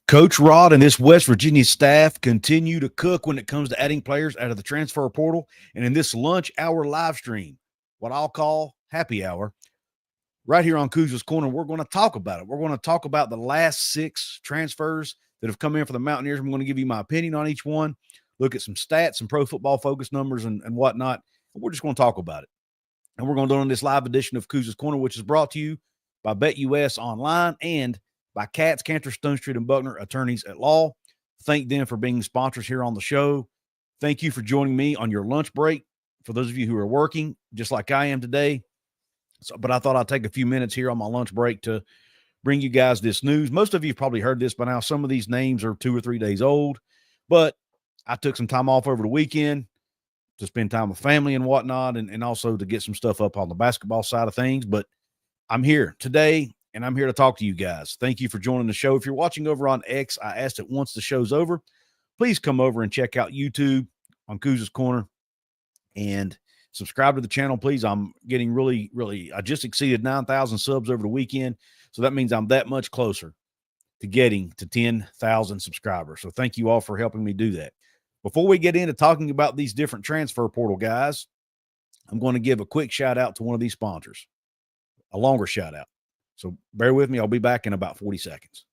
Coach Rod and this West Virginia staff continue to cook when it comes to adding players out of the transfer portal. And in this lunch hour live stream, what I'll call happy hour, right here on Couz's Corner, we're going to talk about it. We're going to talk about the last 6 transfers that have come in for the Mountaineers. I'm going to give you my opinion on each one, look at some stats, some pro football focus numbers and whatnot. We're just going to talk about it. And we're going to do it on this live edition of Couz's Corner, which is brought to you by BetUS Online and by Katz, Cantor, Stone Street, and Buckner, attorneys at law. Thank them for being sponsors here on the show. Thank you for joining me on your lunch break. For those of you who are working, just like I am today. But I thought I'd take a few minutes here on my lunch break to bring you guys this news. Most of you have probably heard this by now. Some of these names are 2 or 3 days old. But I took some time off over the weekend to spend time with family and whatnot, and also to get some stuff up on the basketball side of things. But I'm here today, and I'm here to talk to you guys. Thank you for joining the show. If you're watching over on X, I asked it once the show's over, please come over and check out YouTube on Couz's Corner and subscribe to the channel, please. I'm getting really, I just exceeded 9,000 subs over the weekend, so that means I'm that much closer to getting to 10,000 subscribers. So thank you all for helping me do that. Before we get into talking about these different transfer portal guys, I'm going to give a quick shout out to one of these sponsors, a longer shout out. So bear with me. I'll be back in about 40 seconds.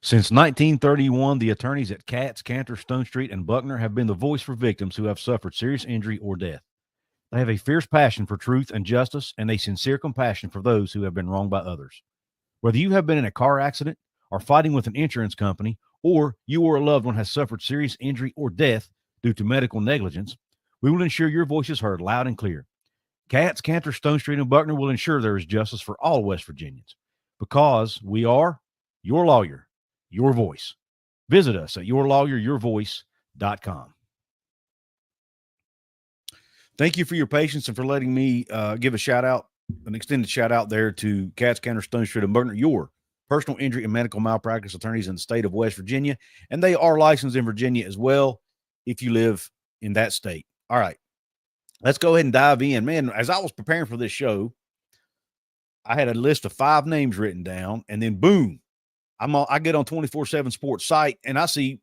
Since 1931, the attorneys at Katz, Cantor, Stone Street, and Buckner have been the voice for victims who have suffered serious injury or death. They have a fierce passion for truth and justice and a sincere compassion for those who have been wronged by others. Whether you have been in a car accident or fighting with an insurance company, or you or a loved one has suffered serious injury or death due to medical negligence, we will ensure your voice is heard loud and clear. Katz, Cantor, Stone Street, and Buckner will ensure there is justice for all West Virginians because we are your lawyer, your voice. Visit us at yourlawyeryourvoice.com. Thank you for your patience and for letting me give a shout out, an extended shout out there to Katz, Cantor, Stone Street, and Buckner, your personal injury and medical malpractice attorneys in the state of West Virginia. And they are licensed in Virginia as well if you live in that state. All right. Let's go ahead and dive in. Man, as I was preparing for this show, I had a list of 5 names written down, and then boom, I get on 24/7 Sports site, and I see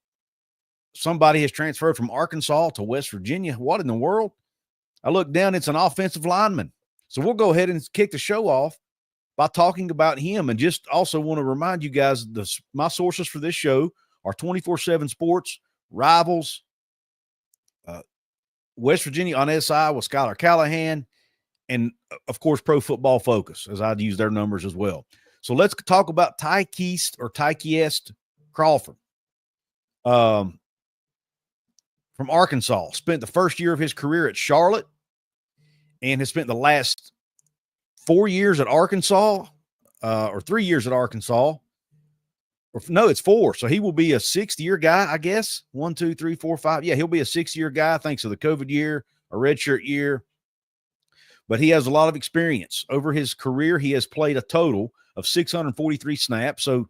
somebody has transferred from Arkansas to West Virginia. What in the world? I look down, it's an offensive lineman. So we'll go ahead and kick the show off by talking about him, and just also want to remind you guys, my sources for this show are 24/7 Sports, Rivals, West Virginia on SI with Skylar Callahan, and, of course, Pro Football Focus, as I'd use their numbers as well. So let's talk about Tykeist Crawford from Arkansas. Spent the first year of his career at Charlotte and has spent the last 4 years at Arkansas, or 3 years at Arkansas. No, it's 4. So he will be a 6th-year guy, I guess. 1, 2, 3, 4, 5. Yeah, he'll be a 6th-year guy thanks to the COVID year, a redshirt year. But he has a lot of experience. Over his career, he has played a total of 643 snaps. So,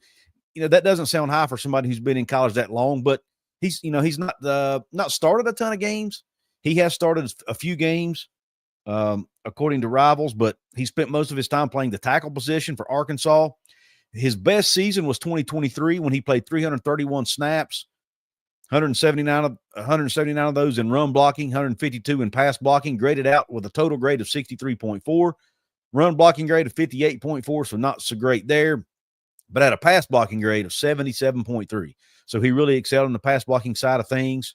that doesn't sound high for somebody who's been in college that long. But he's not started a ton of games. He has started a few games, according to Rivals. But he spent most of his time playing the tackle position for Arkansas. His best season was 2023 when he played 331 snaps, 179 of those in run blocking, 152 in pass blocking, graded out with a total grade of 63.4, run blocking grade of 58.4, so not so great there, but had a pass blocking grade of 77.3. So he really excelled in the pass blocking side of things.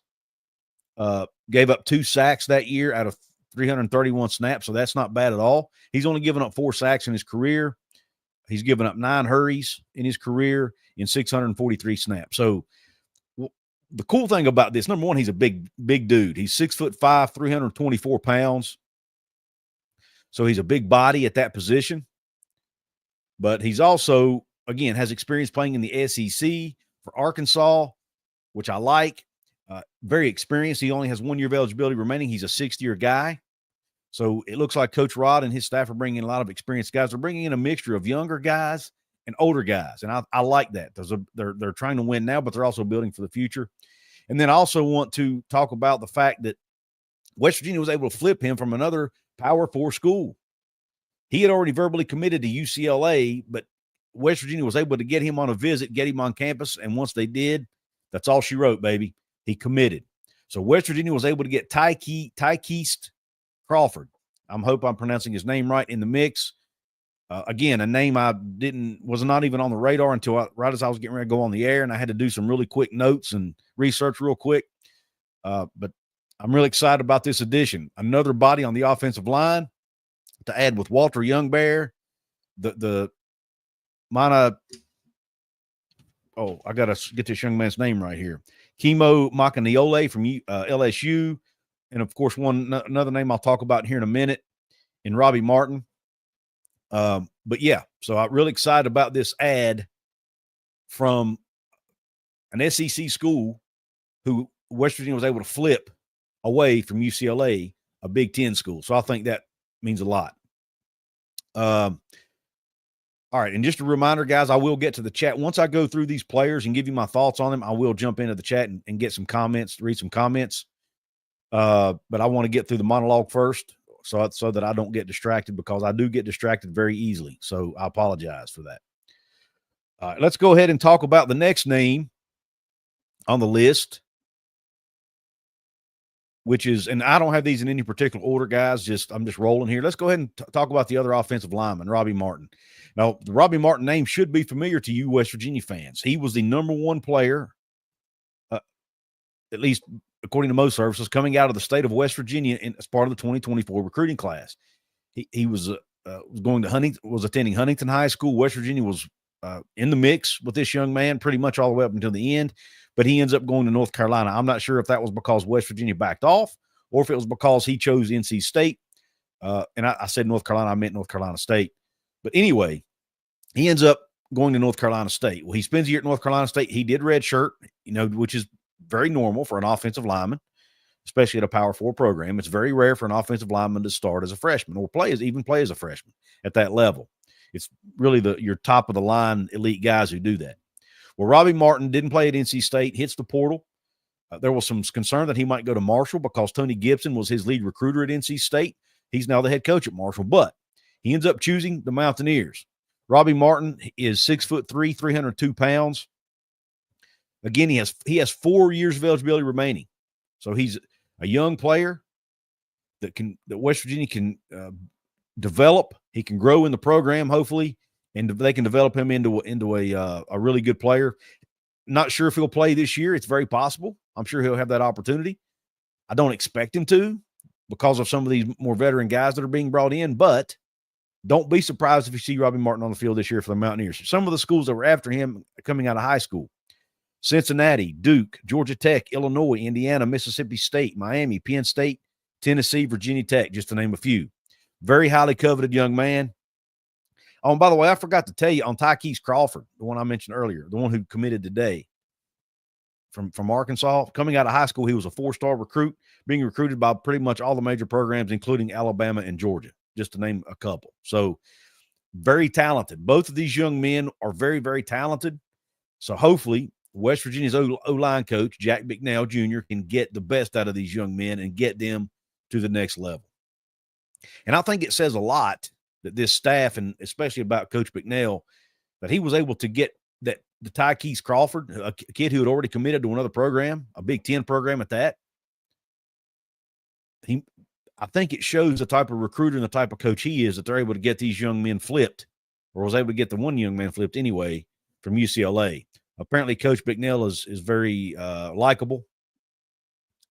Gave up 2 sacks that year out of 331 snaps, so that's not bad at all. He's only given up 4 sacks in his career. He's given up 9 hurries in his career in 643 snaps. So the cool thing about this, number one, he's a big dude. He's 6'5", 324 pounds. So he's a big body at that position. But he's also, again, has experience playing in the SEC for Arkansas, which I like. Very experienced. He only has 1 year of eligibility remaining. He's a 6th-year guy. So it looks like Coach Rod and his staff are bringing in a lot of experienced guys. They're bringing in a mixture of younger guys and older guys, and I like that. They're trying to win now, but they're also building for the future. And then I also want to talk about the fact that West Virginia was able to flip him from another Power 4 school. He had already verbally committed to UCLA, but West Virginia was able to get him on a visit, get him on campus, and once they did, that's all she wrote, baby. He committed. So West Virginia was able to get Tykeist Crawford. I hope I'm pronouncing his name right in the mix. Again, a name I was not even on the radar until right as I was getting ready to go on the air, and I had to do some really quick notes and research real quick. But I'm really excited about this addition. Another body on the offensive line to add with Walter Youngbear. I got to get this young man's name right here. Kimo Makaniole from LSU. And, of course, another name I'll talk about here in a minute, in Robbie Martin. But, yeah, so I'm really excited about this ad from an SEC school who West Virginia was able to flip away from UCLA, a Big Ten school. So I think that means a lot. All right, and just a reminder, guys, I will get to the chat. Once I go through these players and give you my thoughts on them, I will jump into the chat and get some comments, read some comments. But I want to get through the monologue first so that I don't get distracted, because I do get distracted very easily. So I apologize for that. All right, let's go ahead and talk about the next name on the list, which is, and I don't have these in any particular order, guys. I'm just rolling here. Let's go ahead and talk about the other offensive lineman, Robbie Martin. Now, the Robbie Martin name should be familiar to you West Virginia fans. He was the number one player, at least according to most services, coming out of the state of West Virginia as part of the 2024 recruiting class. He was attending Huntington High School. West Virginia was in the mix with this young man pretty much all the way up until the end, but he ends up going to North Carolina. I'm not sure if that was because West Virginia backed off or if it was because he chose NC State. And I said North Carolina, I meant North Carolina State. But anyway, he ends up going to North Carolina State. Well, he spends a year at North Carolina State. He did redshirt, which is very normal for an offensive lineman, especially at a Power 4 program. It's very rare for an offensive lineman to start as a freshman or play as a freshman at that level. It's really your top of the line elite guys who do that. Well, Robbie Martin didn't play at NC State, hits the portal. There was some concern that he might go to Marshall because Tony Gibson was his lead recruiter at NC State. He's now the head coach at Marshall, but he ends up choosing the Mountaineers. Robbie Martin is 6'3", 302 pounds. Again, he has 4 years of eligibility remaining. So he's a young player that West Virginia can develop. He can grow in the program, hopefully, and they can develop him into a really good player. Not sure if he'll play this year. It's very possible. I'm sure he'll have that opportunity. I don't expect him to because of some of these more veteran guys that are being brought in, but don't be surprised if you see Robbie Martin on the field this year for the Mountaineers. Some of the schools that were after him coming out of high school: Cincinnati, Duke, Georgia Tech, Illinois, Indiana, Mississippi State, Miami, Penn State, Tennessee, Virginia Tech, just to name a few. Very highly coveted young man. Oh, and by the way, I forgot to tell you on Tykeist Crawford, the one I mentioned earlier, the one who committed today from Arkansas. Coming out of high school, he was a 4-star recruit, being recruited by pretty much all the major programs, including Alabama and Georgia, just to name a couple. So very talented. Both of these young men are very, very talented. So hopefully West Virginia's O-line coach, Jack Bicknell Jr., can get the best out of these young men and get them to the next level. And I think it says a lot that this staff, and especially about Coach Bicknell, that he was able to get the Tykeist Crawford, a kid who had already committed to another program, a Big Ten program at that. I think it shows the type of recruiter and the type of coach he is, that they're able to get these young men flipped, or was able to get the one young man flipped anyway from UCLA. Apparently, Coach Bicknell is very likable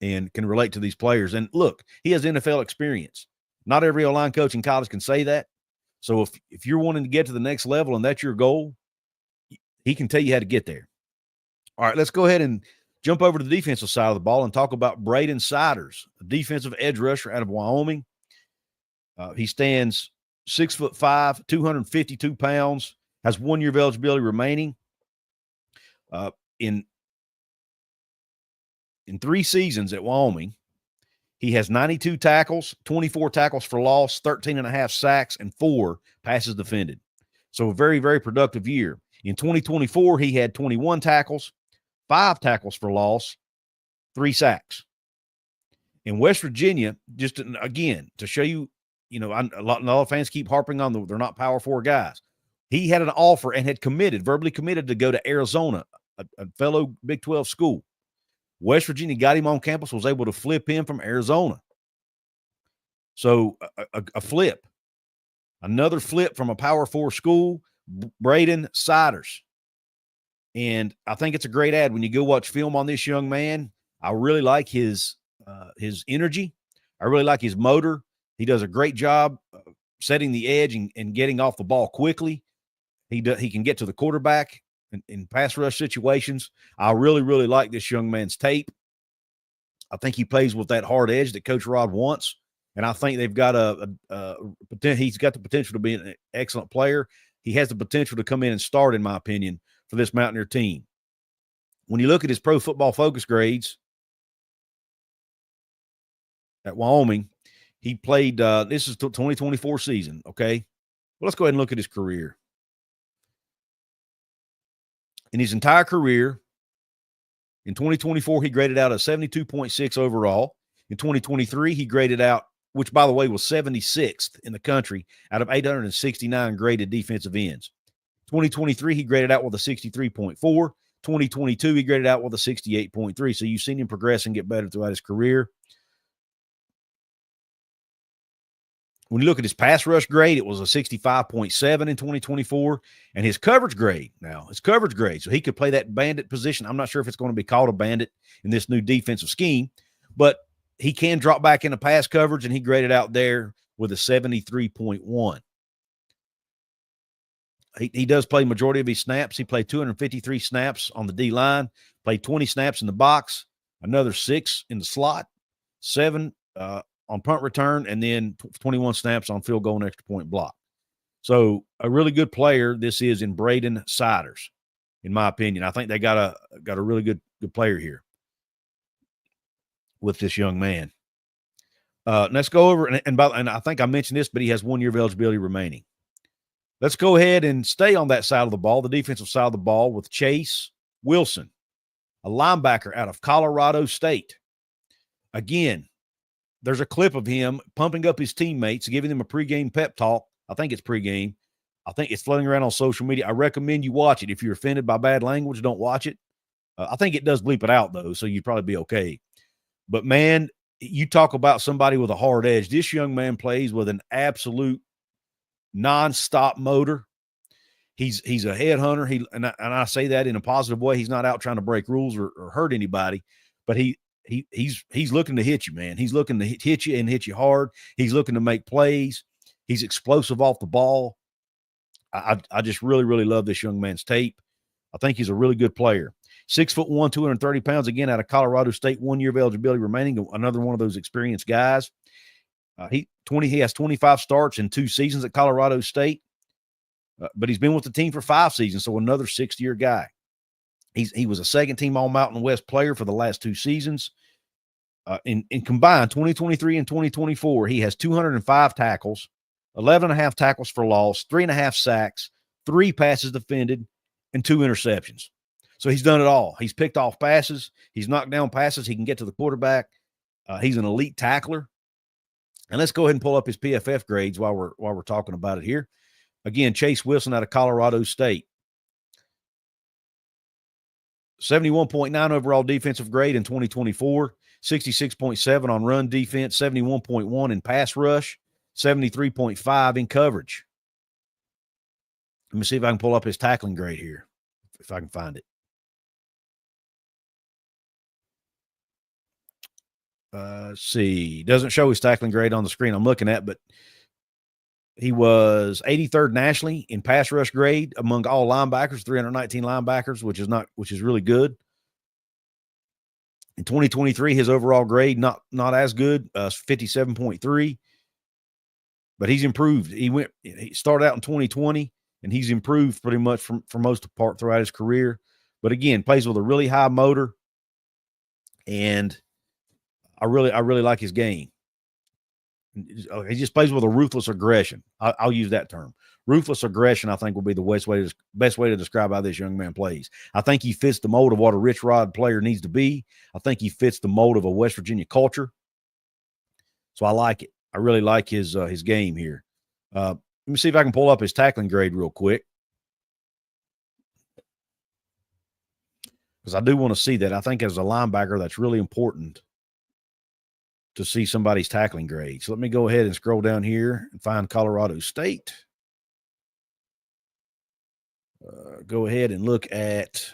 and can relate to these players. And look, he has NFL experience. Not every O-line coach in college can say that. So if you're wanting to get to the next level and that's your goal, he can tell you how to get there. All right, let's go ahead and jump over to the defensive side of the ball and talk about Braden Siders, a defensive edge rusher out of Wyoming. He stands 6'5", 252 pounds, has 1 year of eligibility remaining. In 3 seasons at Wyoming, he has 92 tackles, 24 tackles for loss, 13.5 sacks, and 4 passes defended. So a very, very productive year. In 2024, he had 21 tackles, 5 tackles for loss, 3 sacks. In West Virginia, just again, to show you, a lot of fans keep harping on they're not Power 4 guys. He had an offer and had verbally committed to go to Arizona, a fellow Big 12 school. West Virginia got him on campus, was able to flip him from Arizona. So a flip, another flip from a Power 4 school, Braden Siders. And I think it's a great ad. When you go watch film on this young man, I really like his energy. I really like his motor. He does a great job setting the edge and getting off the ball quickly. He can get to the quarterback in pass rush situations. I really, really like this young man's tape. I think he plays with that hard edge that Coach Rod wants. And I think they've got he's got the potential to be an excellent player. He has the potential to come in and start, in my opinion, for this Mountaineer team. When you look at his Pro Football Focus grades at Wyoming, he played, this is the 2024 season, okay? Well, let's go ahead and look at his career. In his entire career, in 2024, he graded out a 72.6 overall. In 2023, he graded out, which, by the way, was 76th in the country out of 869 graded defensive ends. 2023, he graded out with a 63.4. 2022, he graded out with a 68.3. So you've seen him progress and get better throughout his career. When you look at his pass rush grade, it was a 65.7 in 2024. And his coverage grade, so he could play that bandit position. I'm not sure if it's going to be called a bandit in this new defensive scheme, but he can drop back into pass coverage, and he graded out there with a 73.1. He does play majority of his snaps. He played 253 snaps on the D-line, played 20 snaps in the box, another 6 in the slot, 7 on punt return, and then 21 snaps on field goal and extra point block. So a really good player this is in Braden Siders, in my opinion. I think they got a really good player here with this young man. Let's go over, and I think I mentioned this, but he has 1 year of eligibility remaining. Let's go ahead and stay on that side of the ball, the defensive side of the ball, with Chase Wilson, a linebacker out of Colorado State. Again, there's a clip of him pumping up his teammates, giving them a pregame pep talk. I think it's pregame. I think it's floating around on social media. I recommend you watch it. If you're offended by bad language, don't watch it. I think it does bleep it out, though, so you'd probably be okay. But, man, you talk about somebody with a hard edge. This young man plays with an absolute nonstop motor. He's a headhunter. And I say that in a positive way. He's not out trying to break rules or hurt anybody, but he's looking to hit you, man. He's looking to hit you and hit you hard. He's looking to make plays. He's explosive off the ball. I just really, really love this young man's tape. I think he's a really good player. 6'1", 230 pounds, again, out of Colorado State, 1 year of eligibility remaining. Another one of those experienced guys. He has 25 starts in 2 seasons at Colorado State, but he's been with the team for 5 seasons, so another 6th-year guy. He was a second-team All-Mountain West player for the last 2 seasons. In combined, 2023 and 2024, he has 205 tackles, 11.5 tackles for loss, 3.5 sacks, 3 passes defended, and 2 interceptions. So he's done it all. He's picked off passes. He's knocked down passes. He can get to the quarterback. He's an elite tackler. And let's go ahead and pull up his PFF grades while we're talking about it here. Again, Chase Wilson out of Colorado State. 71.9 overall defensive grade in 2024, 66.7 on run defense, 71.1 in pass rush, 73.5 in coverage. Let me see if I can pull up his tackling grade here, if I can find it. Let's see. Doesn't show his tackling grade on the screen I'm looking at, but he was 83rd nationally in pass rush grade among all linebackers, 319 linebackers, which is really good. In 2023, his overall grade not as good, 57.3, but he's improved. He started out in 2020, and he's improved pretty much for most part throughout his career. But again, plays with a really high motor, and I really like his game. He just plays with a ruthless aggression. I'll use that term. Ruthless aggression, I think, will be the best way to describe how this young man plays. I think he fits the mold of what a Rich Rod player needs to be. I think he fits the mold of a West Virginia culture. So I like it. I really like his game here. Let me see if I can pull up his tackling grade real quick. because I do want to see that. I think as a linebacker, that's really important to see somebody's tackling grade. So let me go ahead and scroll down here and find Colorado State. Go ahead and look at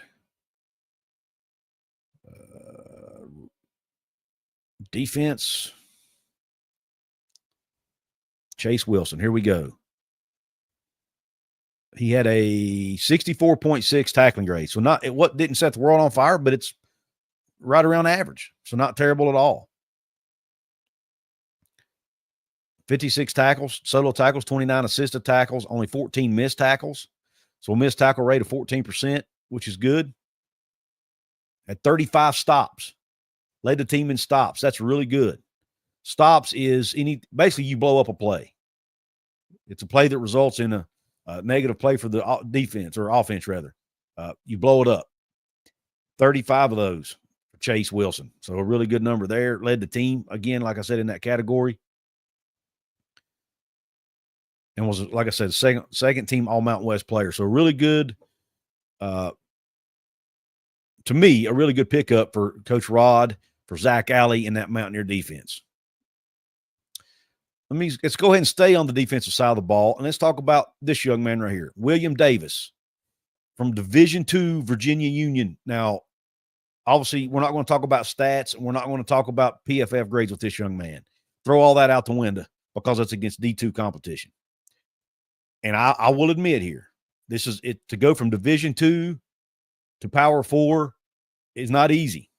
defense. Chase Wilson. Here we go. He had a 64.6 tackling grade. So didn't set the world on fire, but it's right around average. So not terrible at all. 56 tackles, solo tackles, 29 assisted tackles, only 14 missed tackles. So a missed tackle rate of 14%, which is good. At 35 stops, led the team in stops. That's really good. Stops is basically you blow up a play. It's a play that results in a negative play for the defense or offense, rather. You blow it up. 35 of those for Chase Wilson. So a really good number there. Led the team, again, like I said, in that category. And was, like I said, second team All-Mountain West player. So really good, to me, a really good pickup for Coach Rod, for Zach Alley in that Mountaineer defense. Let's go ahead and stay on the defensive side of the ball, and let's talk about this young man right here, William Davis from Division II Virginia Union. Now, obviously, we're not going to talk about stats, and we're not going to talk about PFF grades with this young man. Throw all that out the window because it's against D2 competition. And I will admit here, this is it to go from Division II to Power 4 is not easy,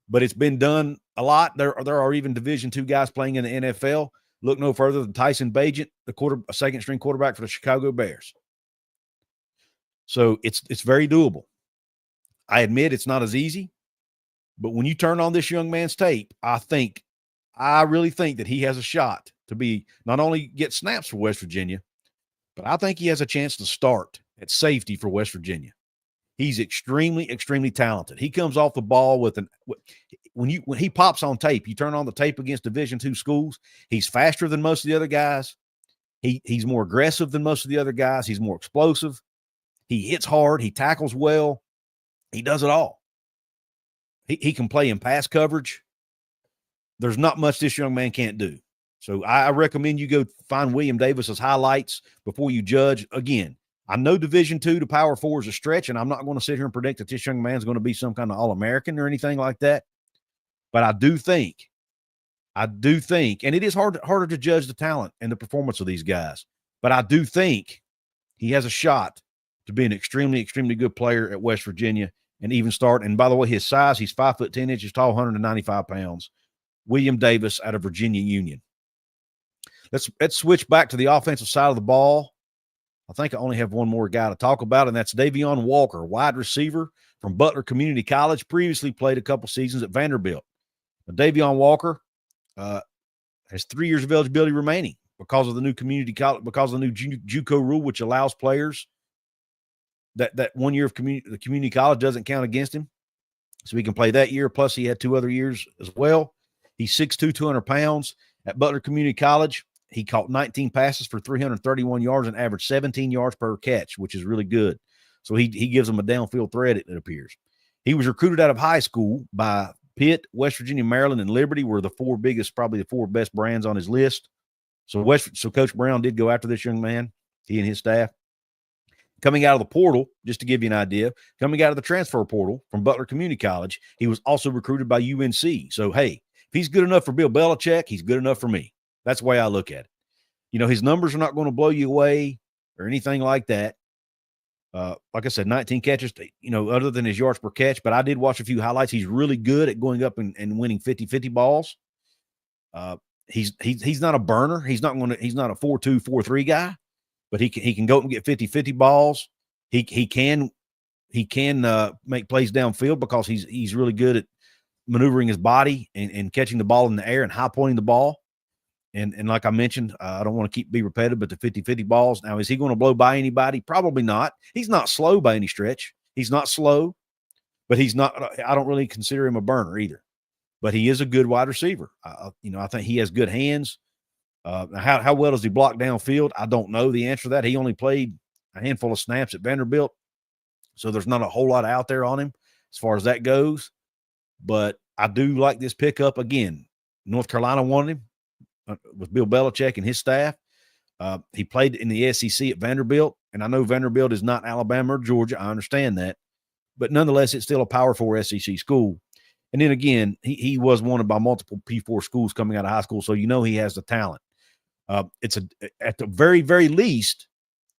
but it's been done a lot. There are even Division II guys playing in the NFL. Look no further than Tyson Bagent, a second-string quarterback for the Chicago Bears. So it's very doable. I admit it's not as easy, but when you turn on this young man's tape, I really think that he has a shot to be not only get snaps for West Virginia, but I think he has a chance to start at safety for West Virginia. He's extremely, extremely talented. He comes off the ball when he pops on tape, you turn on the tape against Division II schools, he's faster than most of the other guys. He's more aggressive than most of the other guys. He's more explosive. He hits hard. He tackles well. He does it all. He can play in pass coverage. There's not much this young man can't do. So I recommend you go find William Davis's highlights before you judge. Again, I know Division II to Power 4 is a stretch, and I'm not going to sit here and predict that this young man's going to be some kind of All-American or anything like that. But I do think, and it is harder to judge the talent and the performance of these guys, but I do think he has a shot to be an extremely, extremely good player at West Virginia and even start. And by the way, his size, he's 5 foot 10 inches tall, 195 pounds. William Davis out of Virginia Union. Let's switch back to the offensive side of the ball. I think I only have one more guy to talk about, and that's Davion Walker, wide receiver from Butler Community College, previously played a couple seasons at Vanderbilt. Now, Davion Walker has 3 years of eligibility remaining because of the new community college, because of the new JUCO rule, which allows players that 1 year of the community college doesn't count against him. So he can play that year, plus he had 2 other years as well. He's 6'2", 200 pounds. At Butler Community College, he caught 19 passes for 331 yards and averaged 17 yards per catch, which is really good. So he gives them a downfield threat, it appears. He was recruited out of high school by Pitt, West Virginia, Maryland, and Liberty were probably the 4 best brands on his list. So Coach Brown did go after this young man, he and his staff. Coming out of the portal, just to give you an idea, coming out of the transfer portal from Butler Community College, he was also recruited by UNC. So, hey, if he's good enough for Bill Belichick, he's good enough for me. That's the way I look at it. You know, his numbers are not going to blow you away or anything like that. Like I said, 19 catches, other than his yards per catch. But I did watch a few highlights. He's really good at going up and winning 50-50 balls. He's not a burner. He's not a 4-2, 4-3 guy, but he can go up and get 50-50 balls. He can make plays downfield because he's really good at maneuvering his body and catching the ball in the air and high pointing the ball. And like I mentioned, I don't want to be repetitive, but the 50-50 balls. Now, is he going to blow by anybody? Probably not. He's not slow by any stretch. He's not slow, but I don't really consider him a burner either. But he is a good wide receiver. I think he has good hands. How well does he block downfield? I don't know the answer to that. He only played a handful of snaps at Vanderbilt, so there's not a whole lot out there on him. as far as that goes. But I do like this pickup. Again, North Carolina wanted him with Bill Belichick and his staff. He played in the SEC at Vanderbilt, and I know Vanderbilt is not Alabama or Georgia. I understand that. But nonetheless, it's still a Power 4 SEC school. And then again, he was wanted by multiple P4 schools coming out of high school, so you know he has the talent. It's at the very, very least,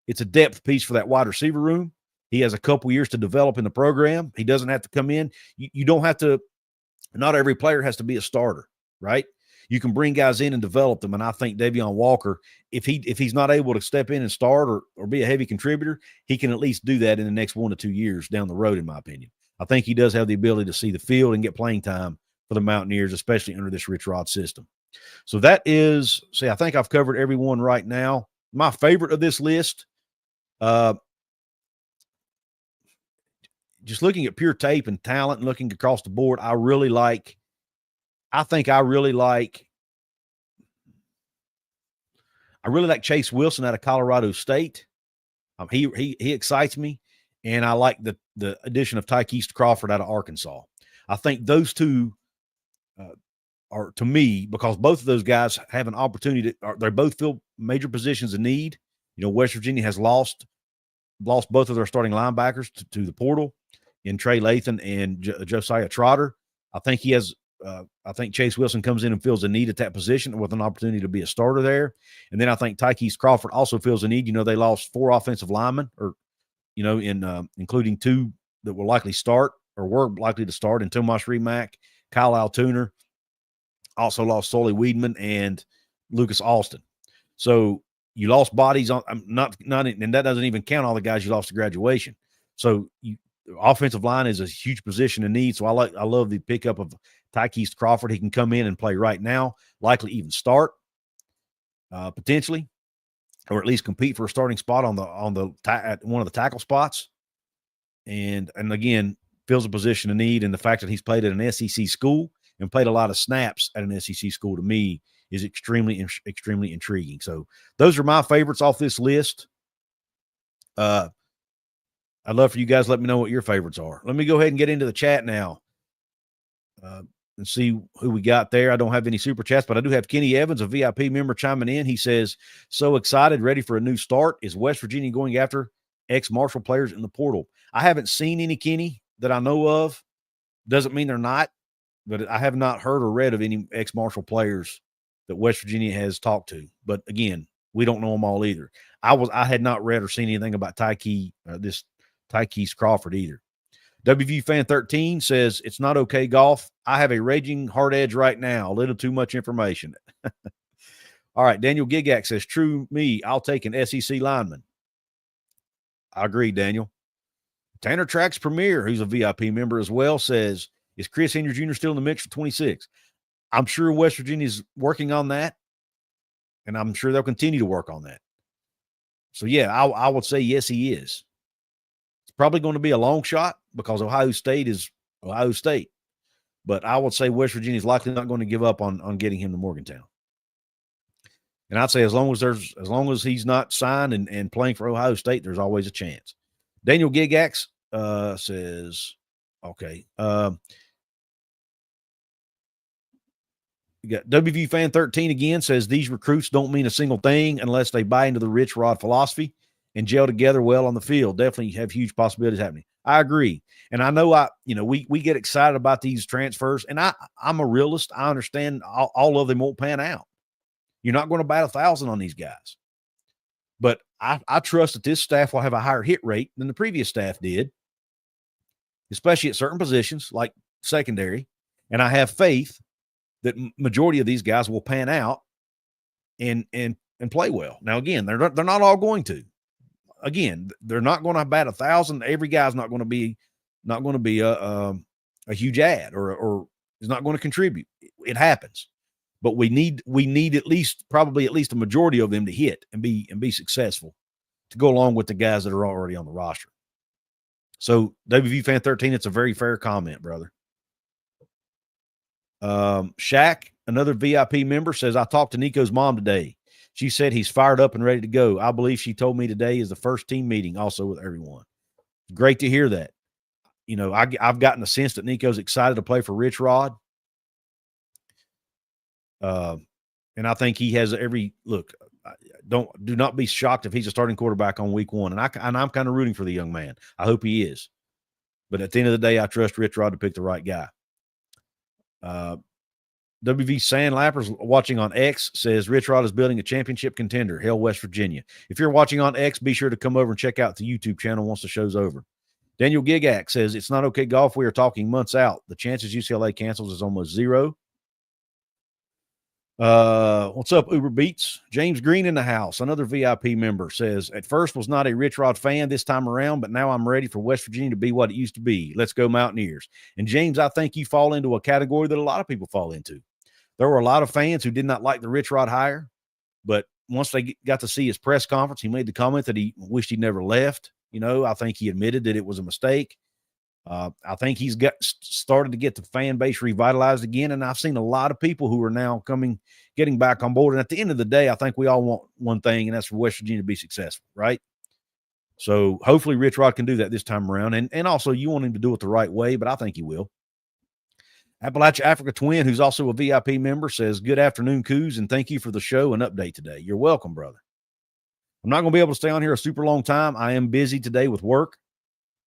it's a depth piece for that wide receiver room. He has a couple years to develop in the program. He doesn't have to come in. You don't have to. Not every player has to be a starter, right? You can bring guys in and develop them. And I think Davion Walker, if he's not able to step in and start or be a heavy contributor, he can at least do that in the next 1 to 2 years down the road, in my opinion. I think he does have the ability to see the field and get playing time for the Mountaineers, especially under this Rich Rod system. So that is, I think I've covered everyone right now. My favorite of this list, just looking at pure tape and talent and looking across the board, I really like Chase Wilson out of Colorado State. He excites me, and I like the addition of Tykees Crawford out of Arkansas. I think those two are, to me, because both of those guys have an opportunity they both fill major positions of need. You know, West Virginia has lost both of their starting linebackers to the portal in Trey Lathan and Josiah Trotter. I think I think Chase Wilson comes in and fills a need at that position with an opportunity to be a starter there. And then I think Tykees Crawford also fills a need. You know, they lost 4 offensive linemen, including 2 that will likely start or were likely to start in Tomas Remack, Kyle Altuner, also lost Sully Weedman and Lucas Austin. So you lost bodies on and that doesn't even count all the guys you lost to graduation. So offensive line is a huge position of need. So I love the pickup of Tykees Crawford. He can come in and play right now, likely even start, potentially, or at least compete for a starting spot at one of the tackle spots. And again, fills a position of need. And the fact that he's played at an SEC school and played a lot of snaps at an SEC school, to me, is extremely, extremely intriguing. So those are my favorites off this list. I'd love for you guys to let me know what your favorites are. Let me go ahead and get into the chat now and see who we got there. I don't have any super chats, but I do have Kenny Evans, a VIP member, chiming in. He says, so excited, ready for a new start. Is West Virginia going after ex-Marshall players in the portal? I haven't seen any, Kenny, that I know of. Doesn't mean they're not, but I have not heard or read of any ex-Marshall players that West Virginia has talked to. But again, we don't know them all either. I had not read or seen anything about Tykees Crawford either. WVU Fan 13 says, it's not okay, golf. I have a raging hard edge right now. A little too much information. All right. Daniel Gigak says, true me. I'll take an SEC lineman. I agree, Daniel. Tanner Trax Premier, who's a VIP member as well, says, is Chris Henry Jr. still in the mix for 26? I'm sure West Virginia's working on that, and I'm sure they'll continue to work on that. So, yeah, I would say yes, he is. It's probably going to be a long shot because Ohio State is Ohio State. But I would say West Virginia is likely not going to give up on getting him to Morgantown. And I'd say as long as he's not signed and playing for Ohio State, there's always a chance. Daniel Gigax says, okay. You got WVU Fan 13 again says these recruits don't mean a single thing unless they buy into the Rich Rod philosophy and gel together well on the field. Definitely have huge possibilities happening. I agree. And I know we get excited about these transfers, and I'm a realist. I understand all of them won't pan out. You're not going to bat 1,000 on these guys. But I trust that this staff will have a higher hit rate than the previous staff did, especially at certain positions like secondary. And I have faith that majority of these guys will pan out and play well. Now, again, they're not all going to. Again, they're not going to bat 1,000. Every guy's not going to be a huge ad or is not going to contribute. It happens. But we need at least a majority of them to hit and be successful to go along with the guys that are already on the roster. So WV Fan 13, it's a very fair comment, brother. Shaq, another VIP member, says, I talked to Nico's mom today. She said he's fired up and ready to go. I believe she told me today is the first team meeting also with everyone. Great to hear that. I've gotten the sense that Nico's excited to play for Rich Rod. And I think he has every look. Do not be shocked if he's a starting quarterback on week 1. And I'm kind of rooting for the young man. I hope he is. But at the end of the day, I trust Rich Rod to pick the right guy. WV Sandlappers watching on X says Rich Rod is building a championship contender, Hell, West Virginia. If you're watching on X, be sure to come over and check out the YouTube channel once the show's over. Daniel Gigak says it's not okay golf. We are talking months out. The chances UCLA cancels is almost 0. What's up, Uber Beats? James Green in the house. Another VIP member says, at first was not a Rich Rod fan this time around, but now I'm ready for West Virginia to be what it used to be. Let's go Mountaineers. And James, I think you fall into a category that a lot of people fall into. There were a lot of fans who did not like the Rich Rod hire, but once they got to see his press conference, he made the comment that he wished he never left. I think he admitted that it was a mistake. I think he's started to get the fan base revitalized again, and I've seen a lot of people who are now getting back on board. And at the end of the day, I think we all want one thing, and that's for West Virginia to be successful, right? So hopefully Rich Rod can do that this time around. And also you want him to do it the right way, but I think he will. Appalachia Africa Twin, who's also a VIP member, says, good afternoon, Couz, and thank you for the show and update today. You're welcome, brother. I'm not going to be able to stay on here a super long time. I am busy today with work,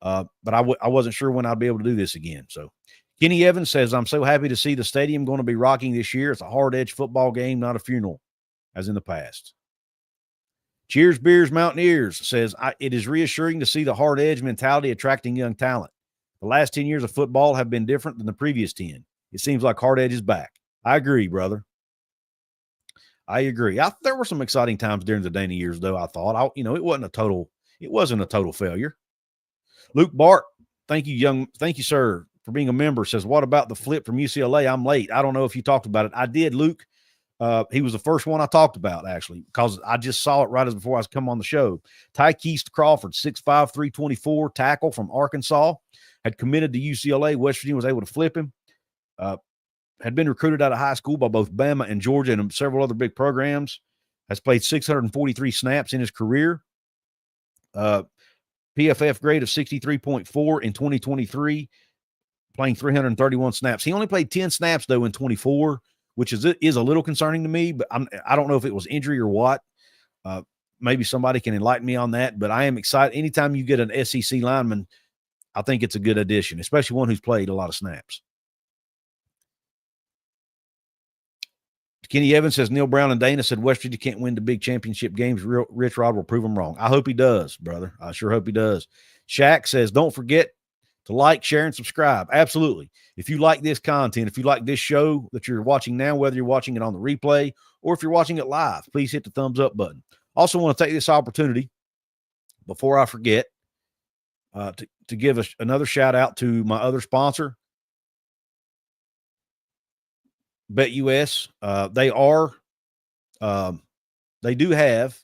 but I wasn't sure when I'd be able to do this again. So Kenny Evans says, I'm so happy to see the stadium going to be rocking this year. It's a hard-edge football game, not a funeral, as in the past. Cheers, Beers, Mountaineers says, it is reassuring to see the hard-edge mentality attracting young talent. The last 10 years of football have been different than the previous 10. It seems like hard edge is back. I agree, brother. I agree. There were some exciting times during the Dana years, though. I thought, it wasn't a total failure. Luke Bart, thank you, sir, for being a member. Says, what about the flip from UCLA? I'm late. I don't know if you talked about it. I did, Luke. He was the first one I talked about, actually, because I just saw it right as before I was coming on the show. Tykeist Crawford, 6'5", 324, tackle from Arkansas, had committed to UCLA. West Virginia was able to flip him. Had been recruited out of high school by both Bama and Georgia and several other big programs. Has played 643 snaps in his career. PFF grade of 63.4 in 2023, playing 331 snaps. He only played 10 snaps, though, in 24, which is a little concerning to me, but I don't know if it was injury or what. Maybe somebody can enlighten me on that, but I am excited. Anytime you get an SEC lineman, I think it's a good addition, especially one who's played a lot of snaps. Kenny Evans says, Neil Brown and Dana said West Virginia can't win the big championship games. Rich Rod will prove them wrong. I hope he does, brother. I sure hope he does. Shaq says, don't forget to like, share, and subscribe. Absolutely. If you like this content, if you like this show that you're watching now, whether you're watching it on the replay or if you're watching it live, please hit the thumbs up button. Also want to take this opportunity before I forget to give another shout out to my other sponsor, BetUS. They do have,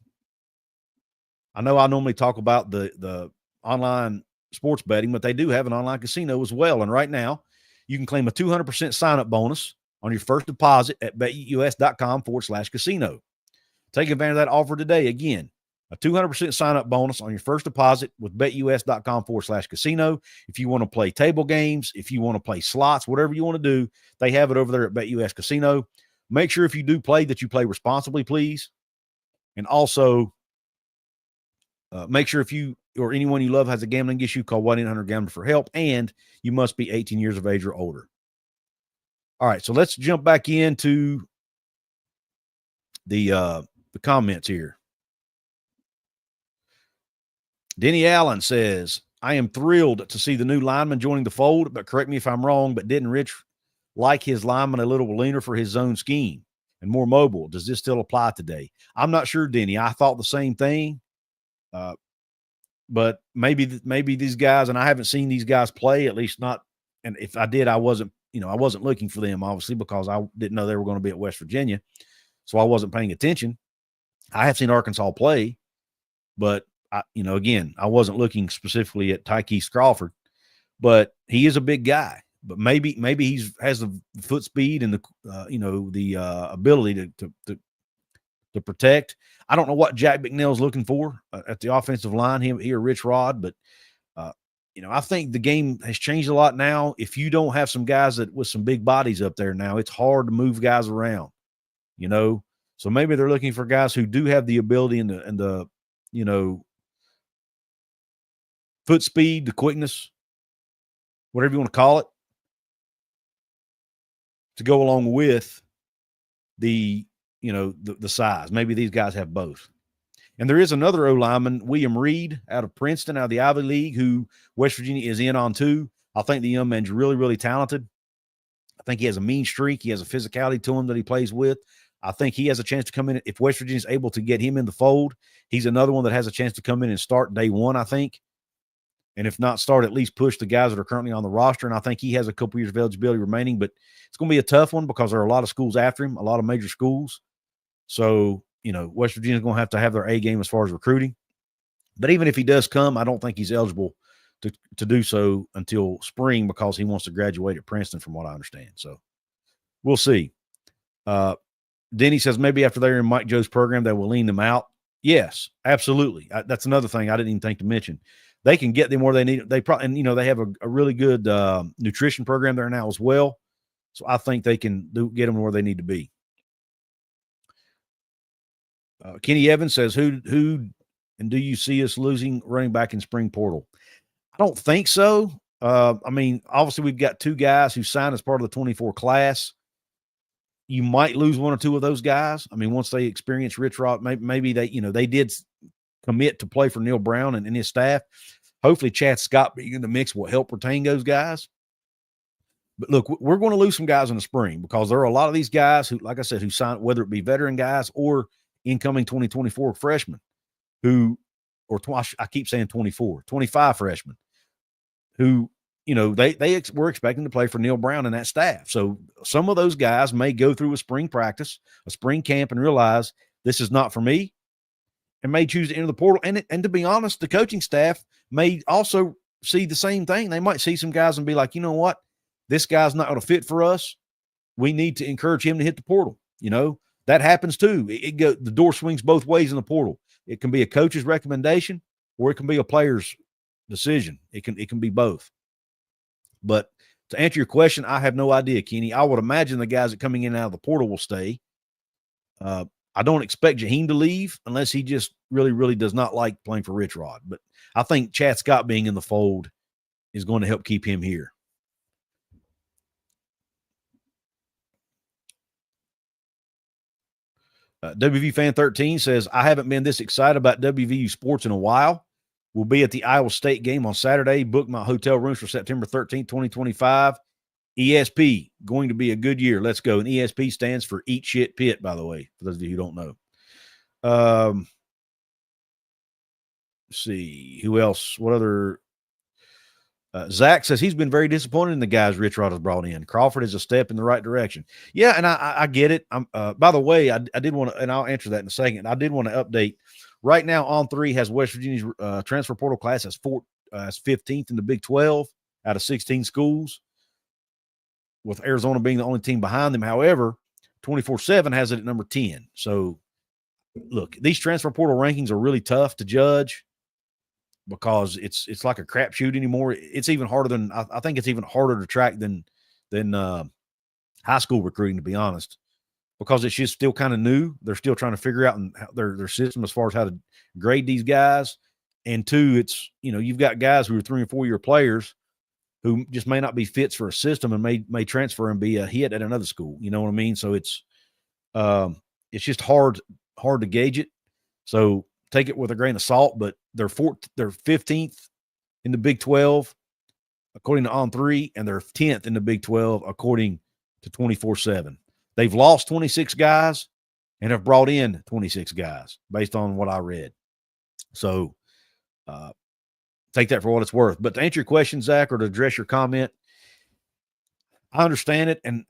I know I normally talk about the online sports betting, but they do have an online casino as well. And right now you can claim a 200% sign-up bonus on your first deposit at betus.com/casino. Take advantage of that offer today. Again, a 200% sign-up bonus on your first deposit with betus.com/casino. If you want to play table games, if you want to play slots, whatever you want to do, they have it over there at BetUS Casino. Make sure if you do play that you play responsibly, please. And also, make sure if you or anyone you love has a gambling issue, call 1-800-GAMBLER for help, and you must be 18 years of age or older. All right, so let's jump back into the comments here. Denny Allen says, I am thrilled to see the new lineman joining the fold, but correct me if I'm wrong, but didn't Rich like his lineman a little leaner for his zone scheme and more mobile? Does this still apply today? I'm not sure, Denny. I thought the same thing. But maybe these guys, and I haven't seen these guys play, at least not, and if I did, I wasn't looking for them, obviously, because I didn't know they were going to be at West Virginia. So I wasn't paying attention. I have seen Arkansas play, but again, I wasn't looking specifically at Tykeist Crawford, but he is a big guy. But maybe he has the foot speed and the ability to protect. I don't know what Jack McNeil's looking for at the offensive line, he or Rich Rod, but I think the game has changed a lot now. If you don't have some guys that with some big bodies up there now, it's hard to move guys around, So maybe they're looking for guys who do have the ability and the foot speed, the quickness, whatever you want to call it, to go along with the size. Maybe these guys have both. And there is another O-lineman, William Reed, out of Princeton, out of the Ivy League, who West Virginia is in on too. I think the young man's really, really talented. I think he has a mean streak. He has a physicality to him that he plays with. I think he has a chance to come in. If West Virginia is able to get him in the fold, he's another one that has a chance to come in and start day one, I think. And if not start, at least push the guys that are currently on the roster. And I think he has a couple years of eligibility remaining, but it's going to be a tough one because there are a lot of schools after him, a lot of major schools. So, West Virginia's going to have their A game as far as recruiting. But even if he does come, I don't think he's eligible to do so until spring because he wants to graduate at Princeton, from what I understand. So we'll see. Denny says maybe after they're in Mike Joe's program, they will lean them out. Yes, absolutely. That's another thing I didn't even think to mention. They can get them where they need. They probably, and they have a really good nutrition program there now as well. So I think they can get them where they need to be. Kenny Evans says, who and do you see us losing running back in spring portal? I don't think so. Obviously we've got two guys who signed as part of the 24 class. You might lose one or two of those guys. Once they experience Rich Rod, maybe they did commit to play for Neil Brown and his staff. Hopefully Chad Scott being in the mix will help retain those guys. But look, we're going to lose some guys in the spring because there are a lot of these guys who, like I said, who signed, whether it be veteran guys or incoming 2024 freshmen I keep saying 25 freshmen who, they were expecting to play for Neil Brown and that staff. So some of those guys may go through a spring practice, a spring camp, and realize this is not for me, and may choose to enter the portal. And to be honest, the coaching staff may also see the same thing. They might see some guys and be like, you know what, this guy's not going to fit for us. We need to encourage him to hit the portal. That happens too. The door swings both ways in the portal. It can be a coach's recommendation or it can be a player's decision. It can be both. But to answer your question, I have no idea, Kenny. I would imagine the guys that coming in and out of the portal will stay. I don't expect Jaheim to leave unless he just really, really does not like playing for Rich Rod. But I think Chad Scott being in the fold is going to help keep him here. WV Fan 13 says, I haven't been this excited about WVU sports in a while. We'll be at the Iowa State game on Saturday. Book my hotel rooms for September 13th, 2025. ESP, going to be a good year. Let's go. And ESP stands for Eat Shit Pit, by the way, for those of you who don't know. Let's see. Who else? What other? Zach says he's been very disappointed in the guys Rich Rod has brought in. Crawford is a step in the right direction. Yeah, and I get it. By the way, I did want to, and I'll answer that in a second. I did want to update. Right now, On3 has West Virginia's transfer portal class as 15th in the Big 12 out of 16 schools, with Arizona being the only team behind them. However, 24/7 has it at number 10. So, look, these transfer portal rankings are really tough to judge because it's like a crapshoot anymore. It's even harder than I think it's even harder to track than high school recruiting, to be honest, because it's just still kind of new. They're still trying to figure out their system as far as how to grade these guys. And two, it's, you've got guys who are 3 and 4 year players who just may not be fits for a system and may transfer and be a hit at another school. You know what I mean? So it's just hard to gauge it. So take it with a grain of salt, but they're 15th in the Big 12, according to On3, and they're 10th in the Big 12, according to 24/7. They've lost 26 guys and have brought in 26 guys based on what I read. So take that for what it's worth. But to answer your question, Zach, or to address your comment, I understand it. And,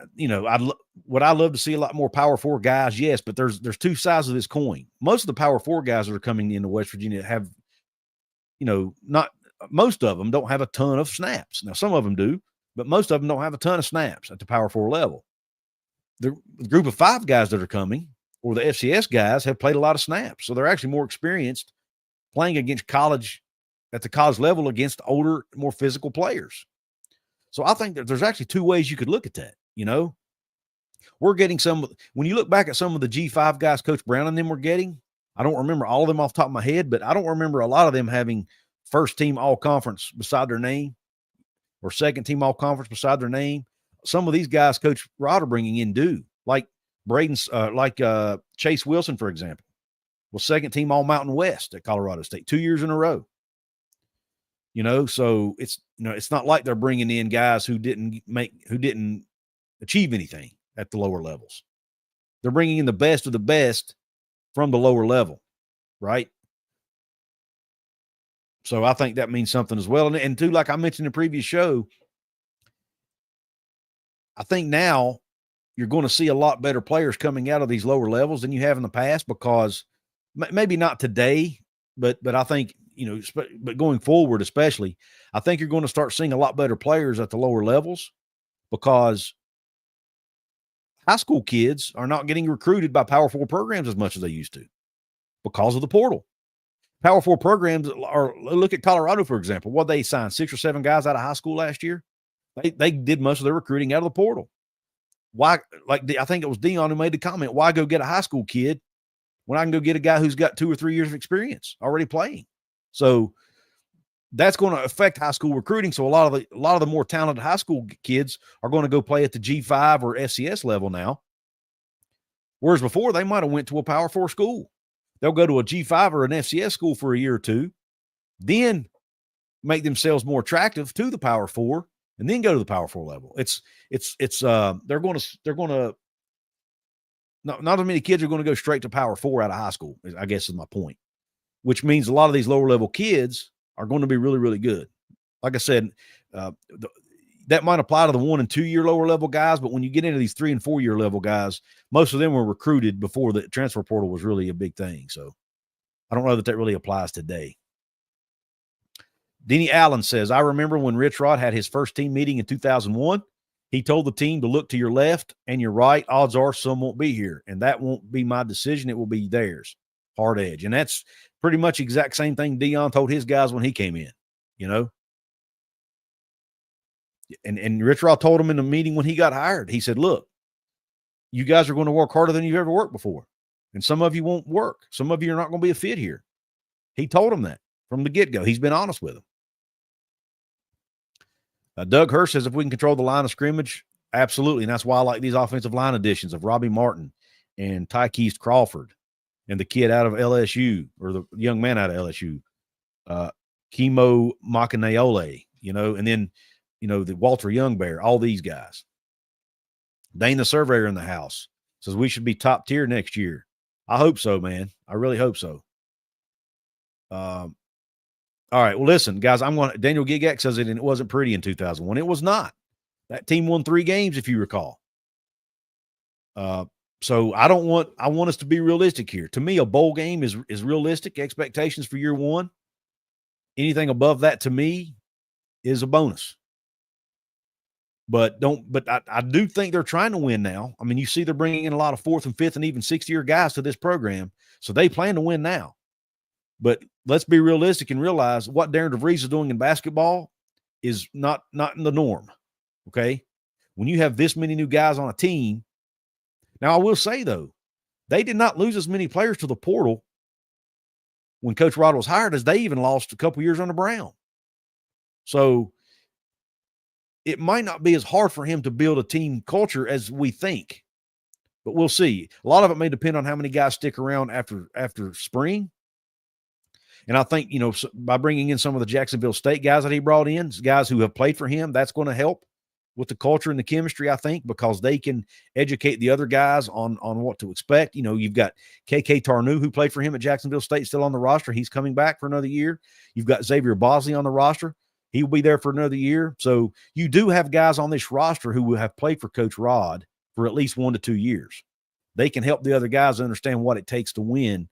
would I love to see a lot more Power 4 guys? Yes, but there's two sides of this coin. Most of the Power 4 guys that are coming into West Virginia have, not most of them don't have a ton of snaps. Now, some of them do, but most of them don't have a ton of snaps at the Power 4 level. The group of 5 guys that are coming, or the FCS guys, have played a lot of snaps. So they're actually more experienced playing against college at the college level against older, more physical players. So I think that there's actually two ways you could look at that. You know, we're getting when you look back at some of the G5 guys Coach Brown and them were getting, I don't remember all of them off the top of my head, but I don't remember a lot of them having first team all conference beside their name or second team all conference beside their name. Some of these guys Coach Rod are bringing in do, like Braden's, Chase Wilson, for example, was second team all Mountain West at Colorado State 2 years in a row. You know, so it's not like they're bringing in guys who didn't achieve anything at the lower levels. They're bringing in the best of the best from the lower level, right? So I think that means something as well. And too, like I mentioned in the previous show, I think now you're going to see a lot better players coming out of these lower levels than you have in the past, because maybe not today, but I think, but going forward, especially, I think you're going to start seeing a lot better players at the lower levels, because high school kids are not getting recruited by Power 4 programs as much as they used to because of the portal. Power 4 programs look at Colorado, for example. What they signed 6 or 7 guys out of high school last year. They did most of their recruiting out of the portal. Why? I think it was Dion who made the comment, why go get a high school kid when I can go get a guy who's got 2 or 3 years of experience already playing? So that's going to affect high school recruiting. So a lot of the more talented high school kids are going to go play at the G5 or FCS level now. Whereas before they might have went to a Power 4 school. They'll go to a G5 or an FCS school for a year or two, then make themselves more attractive to the Power 4, and then go to the Power 4 level. They're going to not as many kids are going to go straight to Power 4 out of high school, I guess is my point, which means a lot of these lower level kids are going to be really, really good. Like I said, that might apply to the 1 and 2 year lower level guys, but when you get into these 3 and 4 year level guys, most of them were recruited before the transfer portal was really a big thing. So I don't know that really applies today. Denny Allen says, I remember when Rich Rod had his first team meeting in 2001, he told the team to look to your left and your right. Odds are some won't be here, and that won't be my decision. It will be theirs. Hard edge. And that's pretty much exact same thing Dion told his guys when he came in, And Rich Rod told him in the meeting when he got hired, he said, look, you guys are going to work harder than you've ever worked before. And some of you won't work. Some of you are not going to be a fit here. He told him that from the get-go. He's been honest with them. Doug Hurst says, if we can control the line of scrimmage, absolutely. And that's why I like these offensive line additions of Robbie Martin and Tykees Crawford and the kid out of LSU, or the young man out of LSU, Kimo Makaneole, and then, the Walter Youngbear, all these guys. Dane the Surveyor in the house says we should be top tier next year. I hope so, man. I really hope so. All right. Well, listen, guys, Daniel Gigak says it, and it wasn't pretty in 2001. It was not. That team won 3 games, if you recall. So I want us to be realistic here. To me, a bowl game is realistic expectations for year one. Anything above that, to me, is a bonus. But I do think they're trying to win now. I mean, you see they're bringing in a lot of 4th and 5th and even 6th-year guys to this program, so they plan to win now. But let's be realistic and realize what Darren DeVries is doing in basketball is not in the norm, okay? When you have this many new guys on a team, now I will say, though, they did not lose as many players to the portal when Coach Rod was hired as they even lost a couple years under Brown. So it might not be as hard for him to build a team culture as we think, but we'll see. A lot of it may depend on how many guys stick around after spring. And I think, by bringing in some of the Jacksonville State guys that he brought in, guys who have played for him, that's going to help with the culture and the chemistry, I think, because they can educate the other guys on what to expect. You've got KK Tarnu, who played for him at Jacksonville State, still on the roster. He's coming back for another year. You've got Xavier Bosley on the roster. He will be there for another year. So you do have guys on this roster who will have played for Coach Rod for at least 1 to 2 years. They can help the other guys understand what it takes to win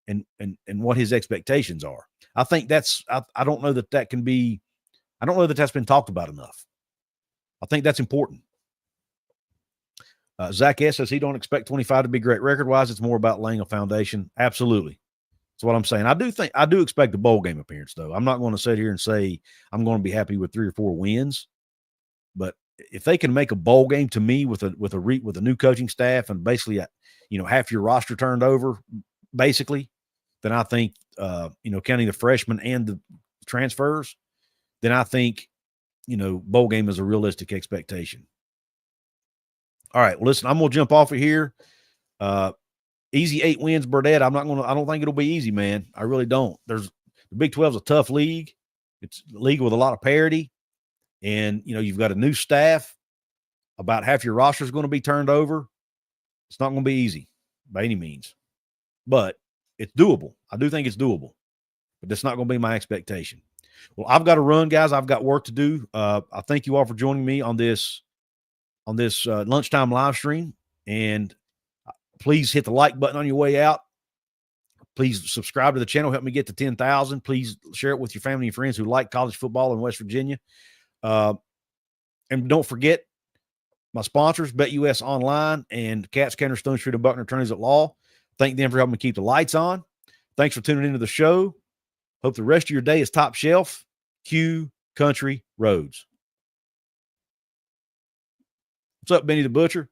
and what his expectations are. I think I don't know that can be, I don't know that that's been talked about enough. I think that's important. Zach S. says he don't expect 25 to be great record-wise. It's more about laying a foundation. Absolutely. That's what I'm saying. I do expect a bowl game appearance, though. I'm not going to sit here and say I'm going to be happy with 3 or 4 wins, but if they can make a bowl game to me with a new coaching staff and basically, half your roster turned over, basically, then I think, counting the freshmen and the transfers, then I think, bowl game is a realistic expectation. All right, well, listen, I'm going to jump off of here. Easy 8 wins, Burdett. I don't think it'll be easy, man. I really don't. The Big 12 is a tough league. It's a league with a lot of parity. And, you've got a new staff. About half your roster is going to be turned over. It's not going to be easy by any means, but it's doable. I do think it's doable, but that's not going to be my expectation. Well, I've got to run, guys. I've got work to do. I thank you all for joining me on this lunchtime live stream. And please hit the like button on your way out. Please subscribe to the channel. Help me get to 10,000. Please share it with your family and friends who like college football in West Virginia. And don't forget my sponsors, BetUS Online and Cats Counter, Stone Street, and Buckner Attorneys at Law. Thank them for helping me keep the lights on. Thanks for tuning into the show. Hope the rest of your day is top shelf. Q Country Roads. What's up, Benny the Butcher?